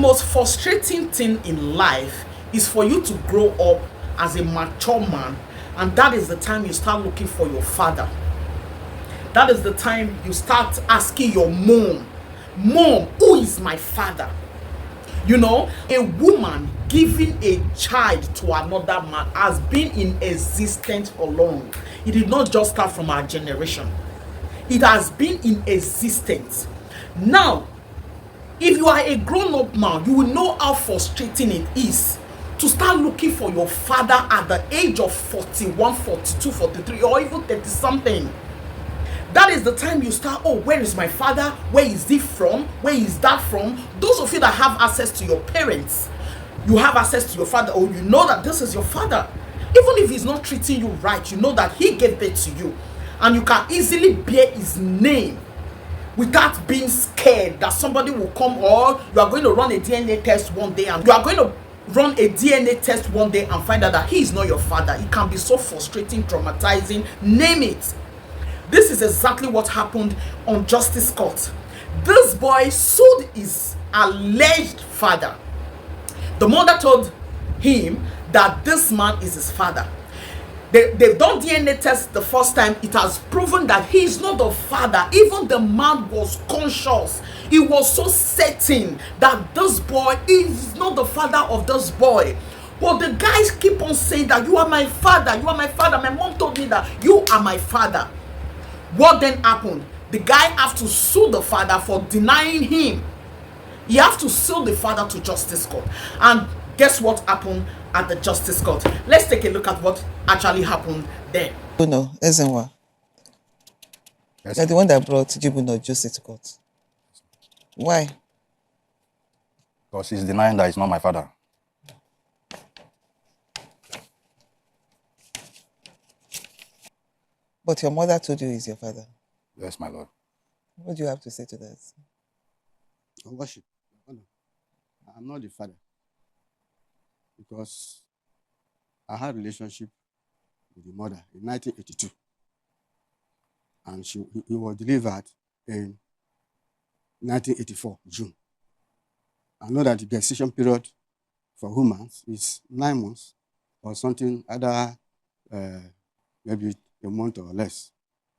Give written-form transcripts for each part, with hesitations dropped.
most frustrating thing in life is for you to grow up as a mature man, and that is the time you start looking for your father. That is the time you start asking your mom, who is my father? You know, a woman giving a child to another man has been in existence for long. It did not just start from our generation. It has been in existence. Now, if you are a grown-up man, you will know how frustrating it is to start looking for your father at the age of 41, 42, 43, or even 30-something. That is the time you start, oh, where is my father? Where is he from? Where is that from? Those of you that have access to your parents, you have access to your father, or you know that this is your father. Even if he's not treating you right, you know that he gave birth to you. And you can easily bear his name without being scared that somebody will come, or you are going to run a DNA test one day, and you are going to run a DNA test one day and find out that he is not your father. It can be so frustrating, traumatizing, name it. This is exactly what happened on Justice Court. This boy sued his alleged father. The mother told him that this man is his father. They've done DNA test the first time. It has proven that he is not the father. Even the man was conscious. He was so certain that this boy is not the father of this boy. But the guys keep on saying that you are my father. You are my father. My mom told me that you are my father. What then happened? The guy have to sue the father for denying him. He have to sue the father to Justice Court. And guess what happened at the Justice Court? Let's take a look at what actually happened there. No, Ezenwa. Yes. You're the one that brought Jibuno Joseph to court. Why? Because he's denying that he's not my father. But your mother told you he's your father. Yes, my lord. What do you have to say to that? Your worship, I'm not the father, because I had a relationship with the mother in 1982, and he was delivered in 1984 June. I know that the gestation period for humans is 9 months or something, either maybe a month or less.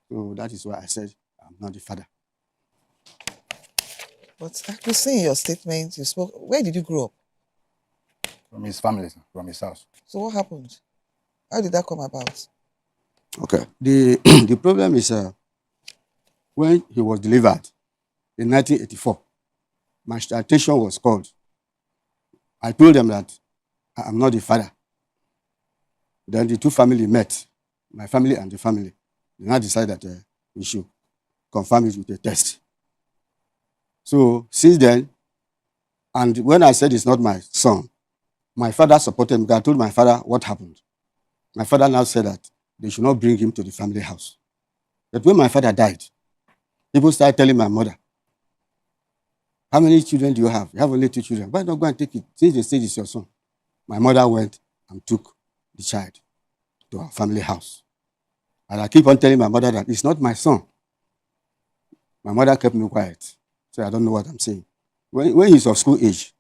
So that is why I said I'm not the father. But I could see in your statement you spoke. Where did you grow up? From his family, from his house. So what happened? How did that come about? Okay. The the problem is when he was delivered in 1984, my citation was called. I told them that I'm not the father. Then the two families met, my family and the family. They now decided that we should confirm it with a test. So since then, and when I said it's not my son, my father supported me. I told my father what happened. My father now said that they should not bring him to the family house. But when my father died, people started telling my mother, how many children do you have? You have only 2 children. Why not go and take it? Since they said it's your son. My mother went and took the child to our family house. And I keep on telling my mother that it's not my son. My mother kept me quiet. So I don't know what I'm saying. When he's of school age,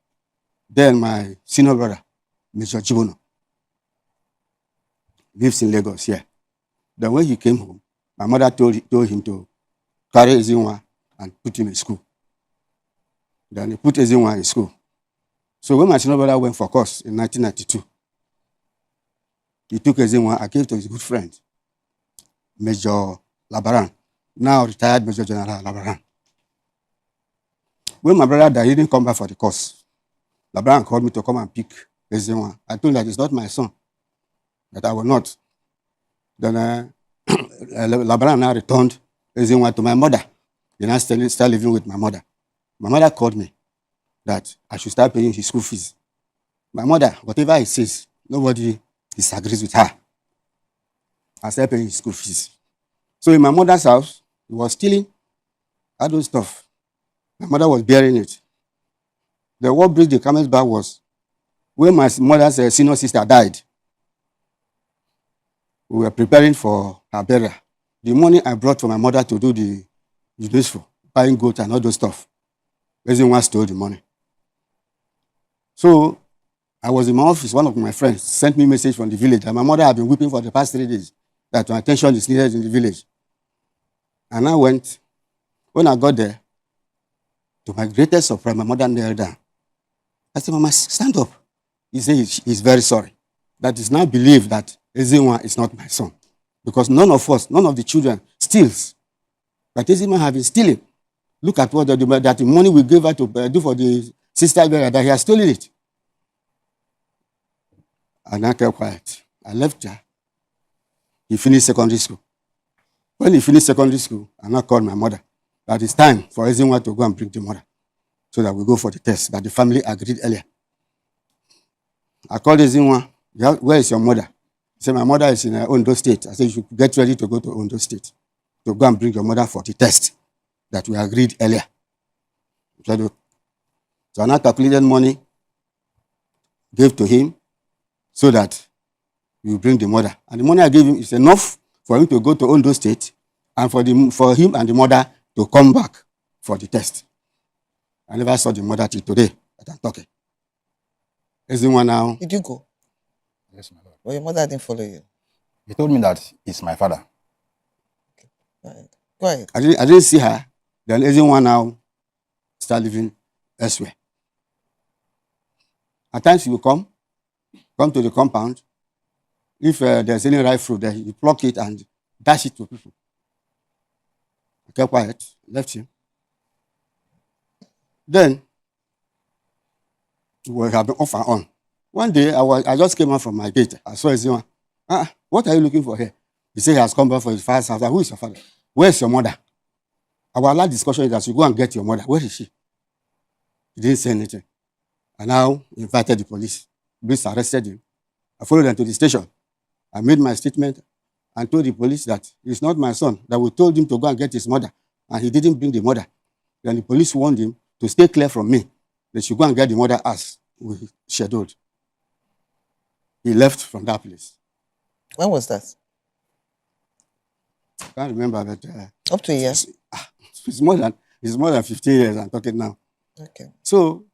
then my senior brother, Mr. Jibono, lives in Lagos here. Then when he came home, my mother told him to carry Ezinwa and put him in school. Then he put Ezinwa in school. So when my senior brother went for course in 1992, he took Ezinwa and gave to his good friend, Major Labaran, now retired Major General Labaran. When my brother died, he didn't come back for the course. Labaran called me to come and pick Ezinwa. I told him that it's not my son, that I will not. Then Labaran now returned Ezinwa to my mother. He now started living with my mother. My mother called me that I should start paying his school fees. My mother, whatever he says, nobody disagrees with her. I started paying his school fees. So in my mother's house, he was stealing all those stuff. My mother was bearing it. The what breaks the camel's back was when my mother's senior sister died. We were preparing for her burial. The money I brought for my mother to do the useful, buying goat and all those stuff, Ezinwa stole the money. So I was in my office. One of my friends sent me a message from the village that my mother had been weeping for the past 3 days, that my attention is needed in the village. And I went. When I got there, to my greatest surprise, my mother knelt down. I said, Mama, stand up. He said he's very sorry. That is now believed that Ezinwa is not my son. Because none of us, none of the children steals. But Ezinwa have been stealing. Look at what that the money we gave her to do for the sister burial, that he has stolen it. And I kept quiet. I left her. He finished secondary school. When he finished secondary school, I now called my mother that it's time for Ezinwa to go and bring the mother so that we go for the test that the family agreed earlier. I called Ezinwa. Where is your mother? He said, my mother is in Ondo State. I said, you should get ready to go to Ondo State to go and bring your mother for the test that we agreed earlier. So I now calculated money, gave to him so that we bring the mother. And the money I gave him is enough for him to go to Ondo State and for him and the mother to come back for the test. I never saw the mother till today that I'm talking. Ezinwa now. Did you go? Yes, my lord. Well, your mother didn't follow you. He told me that he's my father. Go ahead. Go ahead. I didn't see her. Then Ezinwa now start living elsewhere. At times he will come to the compound. If there's any ripe fruit there, you pluck it and dash it to people. I kept quiet, left him. Then we have been off and on. One day I just came out from my gate. I saw Ezinwa. What are you looking for here? He said he has come back for his father's house. Who is your father? Where's your mother? Our last discussion is that you go and get your mother. Where is she? He didn't say anything. I now invited the police. The police arrested him. I followed them to the station. I made my statement and told the police that it's not my son, that we told him to go and get his mother, and he didn't bring the mother. Then the police warned him to stay clear from me. They should go and get the mother as we scheduled. He left from that place. When was that? I can't remember, but Up to a year. it's more than 15 years I'm talking now. Okay. So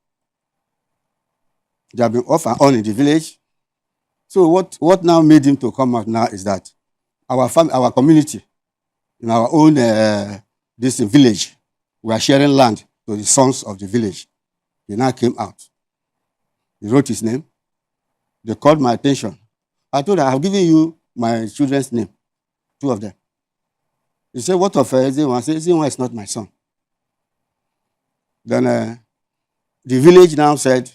they have been off and on in the village. So what now made him to come out now is that our community, in our own this village, we are sharing land to the sons of the village. He now came out. He wrote his name. They called my attention. I told her, I've given you my children's name, 2 of them. He said, what of Ezinwa? I said, Ezinwa is not my son. Then the village now said,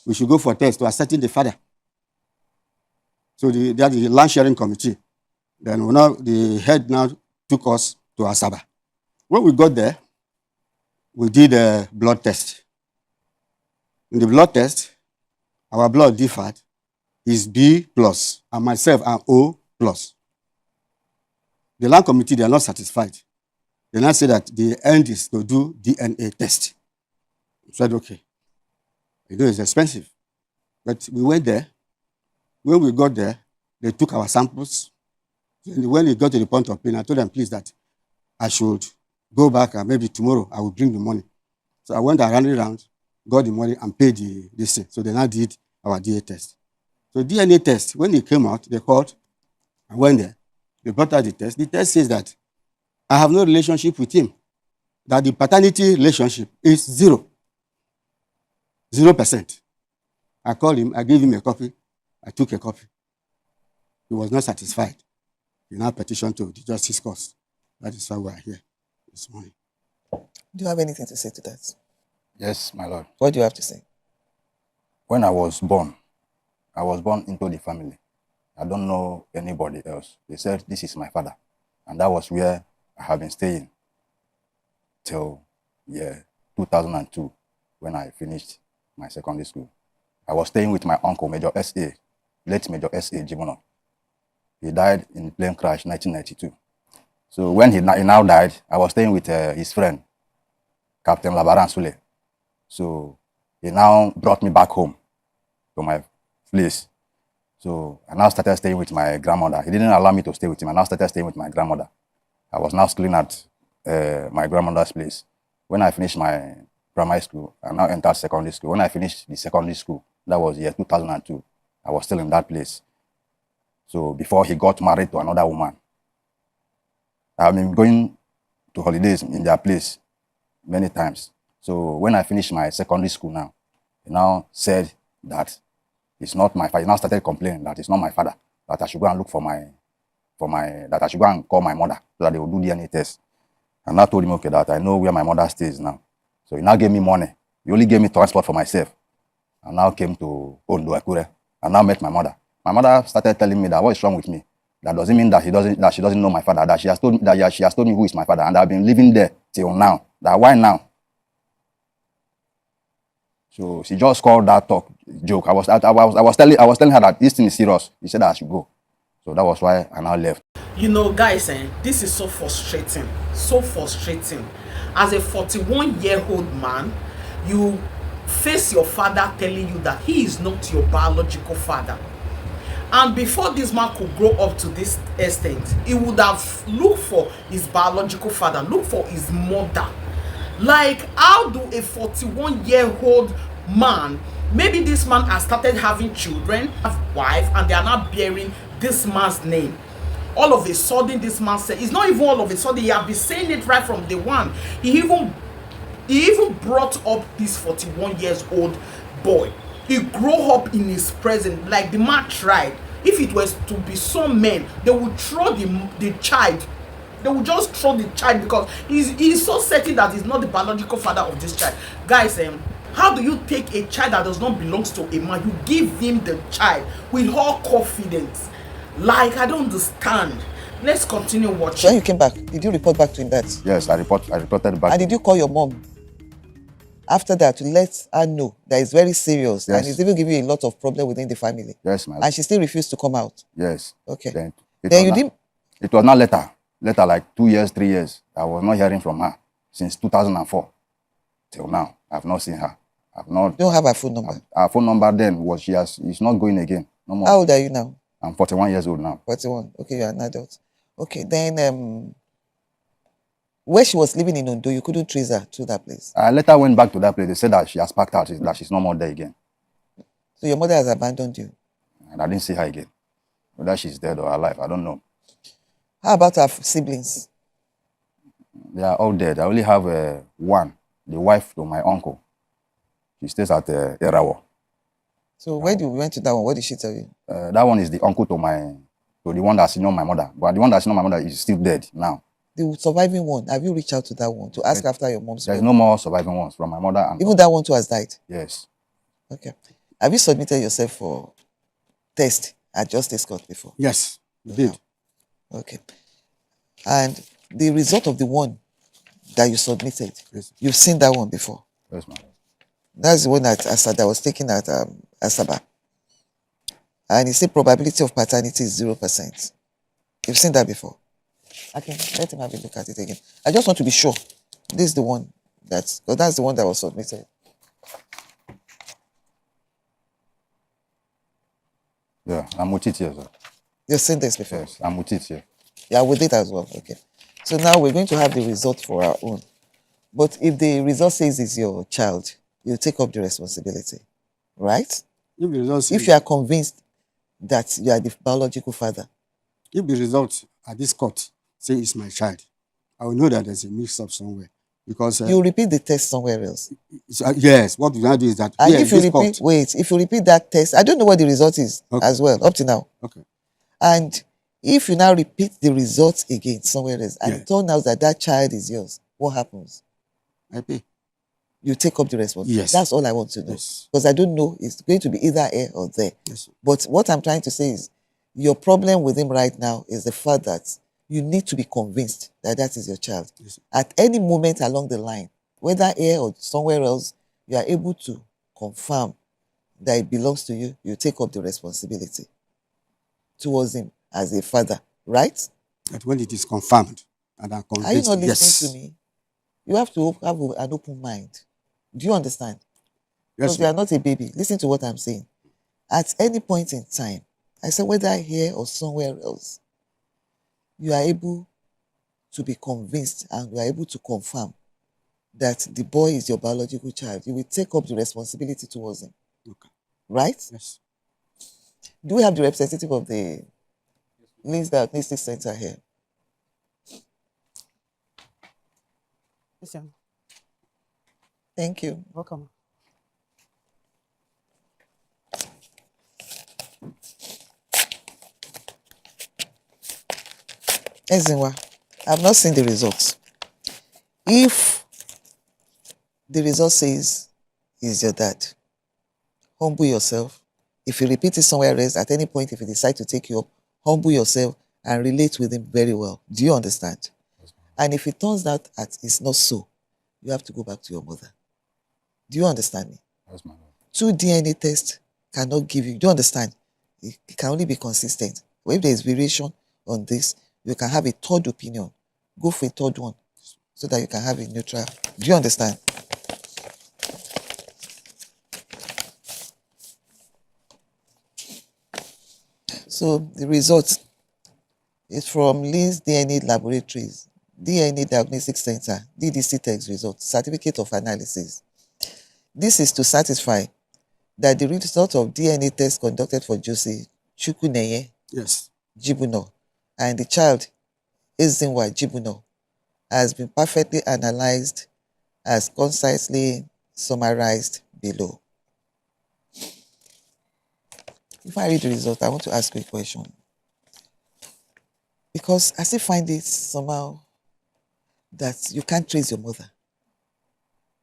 we should go for a test to ascertain the father. So they had the land sharing committee. Then the head now took us to Asaba. When we got there, we did a blood test. In the blood test, our blood differed. Is B plus, and myself am O plus. The land committee, they are not satisfied. They now say that the end is to do DNA test. I said, okay. You know, it's expensive. But we went there. When we got there, they took our samples. And when it got to the point of pain, I told them, please, that I should go back and maybe tomorrow I will bring the money. So I went around, got the money and paid this thing. So they now did our DNA test. So DNA test, when it came out, they called. I went there. They brought out the test. The test says that I have no relationship with him. That the paternity relationship is 0%. I called him. I gave him a copy. I took a copy. He was not satisfied. He now petitioned to the justice court. That is why we are here this morning. Do you have anything to say to that? Yes, my lord. What do you have to say? When I was born into the family. I don't know anybody else. They said, this is my father. And that was where I have been staying till 2002 when I finished my secondary school. I was staying with my uncle, Major S.A., late Major S.A. Jibono. He died in a plane crash 1992. So when he now died, I was staying with his friend, Captain Labaran Sule. So he now brought me back home to my place. So I now started staying with my grandmother. He didn't allow me to stay with him. I now started staying with my grandmother. I was now schooling at my grandmother's place. When I finished my primary school. I now entered secondary school. When I finished the secondary school, that was year 2002, I was still in that place. So before he got married to another woman, I've been going to holidays in their place many times. So when I finished my secondary school now, he now said that it's not my father. He now started complaining that it's not my father, that I should go and look that I should go and call my mother so that they will do DNA test. And I told him, okay, that I know where my mother stays now. So he now gave me money. He only gave me transport for myself. I now came to Ondo Akure and now met my mother. My mother started telling me that what is wrong with me. That doesn't mean that she doesn't know my father. That she has told me who is my father, and I've been living there till now. That why now? So she just called that joke. I was telling her that this thing is serious. She said that I should go. So that was why I now left. You know, guys, this is so frustrating. So frustrating. As a 41-year-old man, you face your father telling you that he is not your biological father. And before this man could grow up to this extent, he would have looked for his biological father, looked for his mother. Like, how do a 41-year-old man, maybe this man has started having children, have wife, and they are not bearing this man's name. All of a sudden, this man said, it's not even all of a sudden, he have been saying it right from day one. He even brought up this 41 years old boy. He grew up in his presence. Like, the man tried. If it was to be some men, they would throw the child. They would just throw the child because he's so certain that he's not the biological father of this child. Guys, how do you take a child that does not belong to a man? You give him the child with all confidence. Like, I don't understand. Let's continue watching. When you came back, did you report back to him that? Yes, I reported back. And did you call your mom after that to let her know that it's very serious? Yes. And it's even giving you a lot of problem within the family? Yes, ma'am. And she still refused to come out? Yes. Okay. Then you didn't? It was not later like 2 years, 3 years. I was not hearing from her since 2004 till now. I've not seen her. You don't have her phone number? Her phone number then was she's not going again. No more. How old are you now? I'm 41 years old now. 41. Okay, you're an adult. Okay, then where she was living in Ondo, you couldn't trace her to that place? I later went back to that place. They said that she has packed out, that she's no more there again. So your mother has abandoned you? And I didn't see her again. Whether she's dead or alive, I don't know. How about her siblings? They are all dead. I only have one, the wife to my uncle. She stays at Erawo. So when you went to that one, what did she tell you? That one is the uncle to the one that's known my mother. But the one that's known my mother is still dead now. The surviving one, have you reached out to that one to ask after your mom's There's death? no more surviving ones from my mother. And even that one too has died? Yes. Okay. Have you submitted yourself for test at Justice Court before? Yes, you did. Okay. And the result of the one that you submitted, Yes. you've seen that one before? Yes, ma'am. That's the one that was taken at Asaba. And he said probability of paternity is 0%. You've seen that before? Okay, let him have a look at it again. I just want to be sure. This is the one because that's the one that was submitted. Yeah, I'm with it here, sir. You've seen this before? Yes, I'm with it here. Yeah, with it as well. Okay. So now we're going to have the result for our own. But if the result says it's your child, you take up the responsibility, right? If you are convinced that you are the biological father. If the result at this court say it's my child, I will know that there's a mix-up somewhere. Because you repeat the test somewhere else. Yes, what we now do is that. And if you repeat that test, I don't know what the result is as well, up to now. Okay. And if you now repeat the results again somewhere else, and it turns out that child is yours, what happens? I pay. You take up the responsibility. Yes. That's all I want to know. Yes. Because I don't know, it's going to be either here or there. Yes. But what I'm trying to say is, your problem with him right now is the fact that you need to be convinced that that is your child. Yes. At any moment along the line, whether here or somewhere else, you are able to confirm that it belongs to you, you take up the responsibility towards him as a father, right? That when it is confirmed and I'm convinced, are you not listening to me? You have to have an open mind. Do you understand? Yes, because you are not a baby. Listen to what I'm saying. At any point in time, I said whether here or somewhere else, you are able to be convinced and you are able to confirm that the boy is your biological child, you will take up the responsibility towards him. Okay. Right? Yes. Do we have the representative of the Leeds Diagnostic Center here? Listen, Thank you. welcome. Ezinwa, I've not seen the results. If the result says he's your dad, humble yourself. If you repeat it somewhere else, at any point, if you decide to take you up, humble yourself and relate with him very well. Do you understand? And if it turns out that it's not so, you have to go back to your mother. Do you understand me? Yes, ma'am. 2 DNA tests cannot give you. Do you understand? It can only be consistent. But if there is variation on this, you can have a third opinion. Go for a third one so that you can have a neutral. Do you understand? So the result is from Leeds DNA Laboratories, DNA Diagnostic Center, DDC test result, Certificate of Analysis. This is to satisfy that the result of DNA test conducted for Josie Chukuneye Yes. Jibuno and the child Ezinwa Jibuno has been perfectly analyzed as concisely summarized below. Before I read the result, I want to ask you a question. Because I still find it somehow that you can't trace your mother.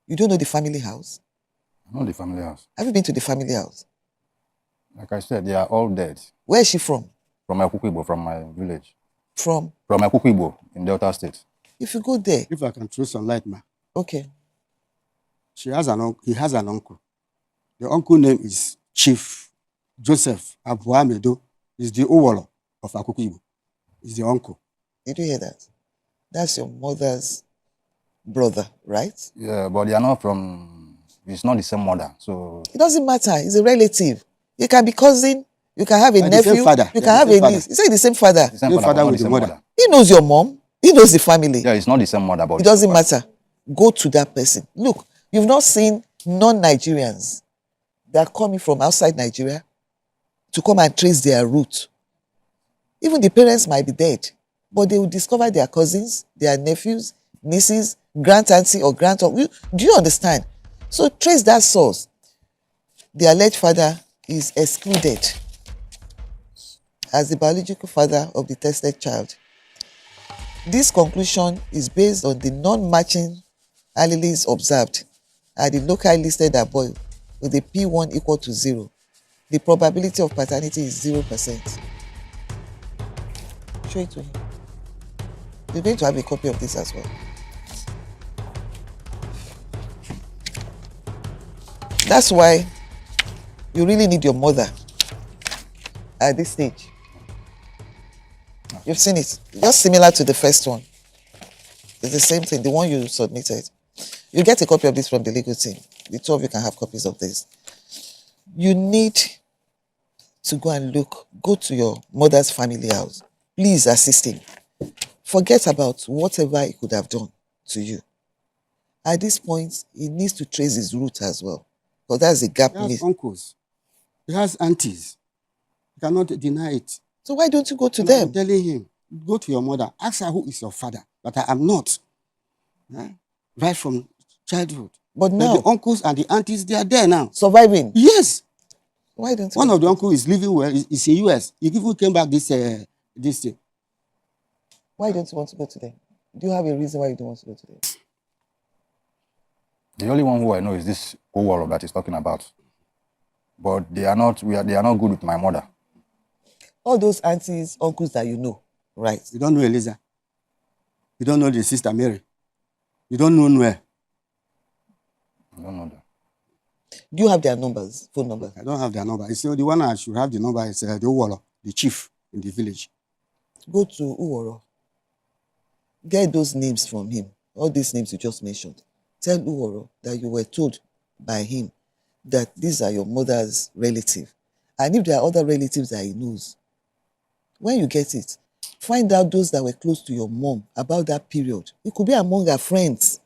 You don't know the family house. I know the family house. Have you been to the family house? Like I said, they are all dead. Where is she from? From Ekukibo, from my village. From? From Ekukibo in Delta State. If you go there. If I can throw some light, ma. Okay. He has an uncle. The uncle name is Chief Joseph Abuamedo. He's the Owolo of Akukibo. He's the uncle. Did you hear that? That's your mother's brother, right? Yeah, but they are not from, it's not the same mother, so. It doesn't matter. He's a relative. You can be cousin. You can have a And nephew. the same father. You Yeah, can the have same a niece. father. He said the same father. The same Same father, father but not with the the same mother. mother. He knows your mom. He knows the family. Yeah, it's not the same mother, but It doesn't matter. Go to that person. Look, you've not seen non-Nigerians that are coming from outside Nigeria to come and trace their root. Even the parents might be dead, but they will discover their cousins, their nephews, nieces, grand-auntie or grand-uncle. Do you understand? So trace that source. The alleged father is excluded as the biological father of the tested child. This conclusion is based on the non-matching alleles observed at the locally listed above with a P1 equal to 0. The probability of paternity is 0%. Show it to him. You're going to have a copy of this as well. That's why you really need your mother at this stage. You've seen it. Just similar to the first one. It's the same thing, the one you submitted. You get a copy of this from the legal team. The two of you can have copies of this. You need to go and look. Go to your mother's family house. Please assist him. Forget about whatever he could have done to you. At this point, he needs to trace his root as well. Because that's a gap. He has uncles. He has aunties. You cannot deny it. So why don't you go to And them? I'm telling him, go to your mother. Ask her who is your father. But I am not. Right from childhood. But now, the uncles and the aunties, they are there now. Surviving? Yes. Why don't you? One of the uncles is living well. He's in US. He even came back this day. Why don't you want to go to them? Do you have a reason why you don't want to go to them? The only one who I know is this Owolo that he's talking about. But they are not good with my mother. All those aunties, uncles that you know, right? You don't know Eliza. You don't know the sister Mary. You don't know Noel. I don't know that. Do you have their numbers, phone numbers? I don't have their number. So the one I should have the number is the Owolo, the chief in the village. Go to Uworo. Get those names from him. All these names you just mentioned. Tell Uworo that you were told by him that these are your mother's relative. And if there are other relatives that he knows, when you get it, find out those that were close to your mom about that period. It could be among her friends.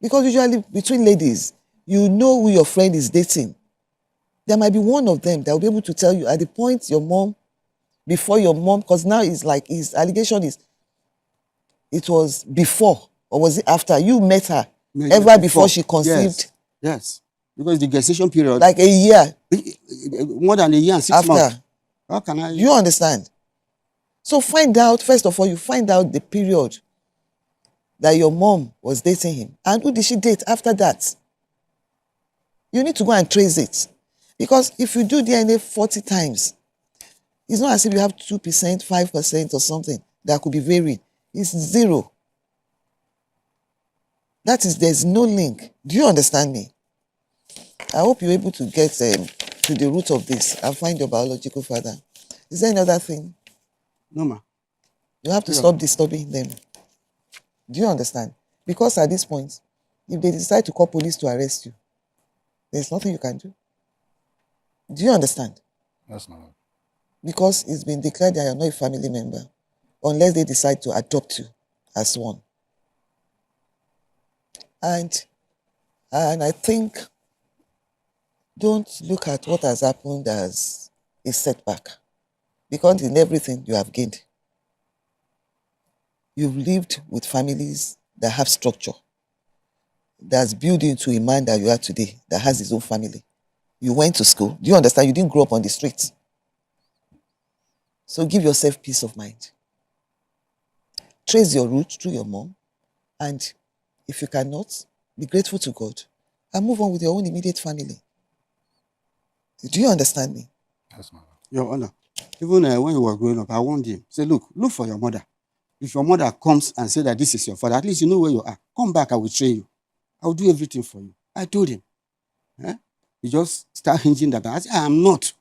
Because usually between ladies, you know who your friend is dating. There might be one of them that will be able to tell you at the point your mom, before your mom, because now it's like his allegation is it was before or was it after you met her, Yeah, ever before she Yes, conceived, yes. Because the gestation period, like a year more than a year and 6 after. months. How can I? Do you understand? So find out, first of all, you find out the period that your mom was dating him. And who did she date after that? You need to go and trace it. Because if you do DNA 40 times, it's not as if you have 2%, 5% or something that could be varied. It's zero. That is, there's no link. Do you understand me? I hope you're able to get to the root of this and find your biological father. Is there any other thing? No, ma. You have to Yeah. stop disturbing them. Do you understand? Because at this point, if they decide to call police to arrest you, there's nothing you can do. Do you understand? Yes, my lord. Because it's been declared that you're not a family member unless they decide to adopt you as one. And I think don't look at what has happened as a setback, because in everything you have gained. You've lived with families that have structure, that's built into a man that you are today, that has his own family. You went to school. Do you understand? You didn't grow up on the streets. So give yourself peace of mind. Trace your roots through your mom, and if you cannot, be grateful to God and move on with your own immediate family. Do you understand me? Yes, my lord. Your Honor, even when you were growing up, I warned him. Say, look for your mother. If your mother comes and say that this is your father, at least you know where you are. Come back, I will train you. I will do everything for you. I told him. He just start hinging that. I said, I am not.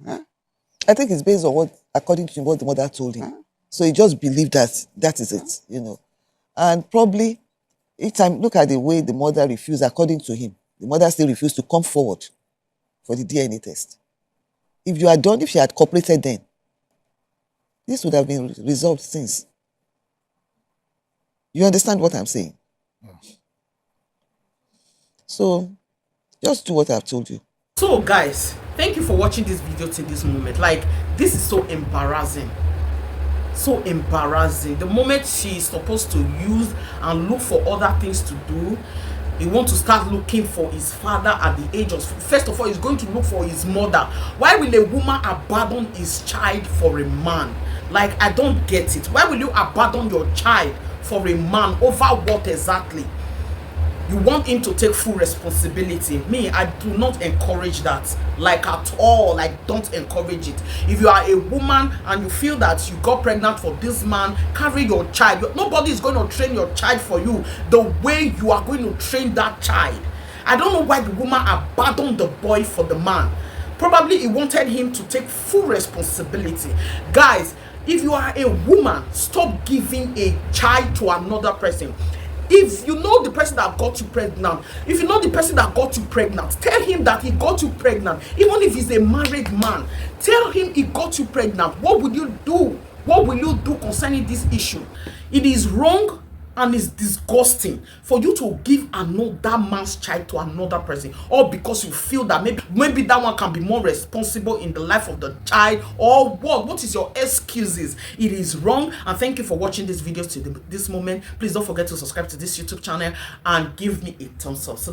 I think it's based on according to what the mother told him. So he just believed that is it, you know. And probably each time, look at the way the mother refused, according to him. The mother still refused to come forward for the DNA test. If she had cooperated then, this would have been resolved since. You understand what I'm saying? Yes. So, just do what I've told you. So guys, thank you for watching this video till this moment. Like, this is so embarrassing. So embarrassing. The moment she's supposed to use and look for other things to do, he wants to start looking for his father at the age of, first of all, he's going to look for his mother. Why will a woman abandon his child for a man? Like, I don't get it. Why will you abandon your child for a man? Over what exactly? You want him to take full responsibility. Me, I do not encourage that, like, at all. Like, don't encourage it. If you are a woman and you feel that you got pregnant for this man, carry your child. Nobody is going to train your child for you the way you are going to train that child. I don't know why the woman abandoned the boy for the man. Probably he wanted him to take full responsibility. Guys, if you are a woman, stop giving a child to another person. If you know the person that got you pregnant, if you know the person that got you pregnant, tell him that he got you pregnant. Even if he's a married man, tell him he got you pregnant. What will you do? What will you do concerning this issue? It is wrong and it's disgusting for you to give another man's child to another person, or because you feel that maybe that one can be more responsible in the life of the child, or what is your excuses? It is wrong. And thank you for watching this video to this moment. Please don't forget to subscribe to this YouTube channel and give me a thumbs up so that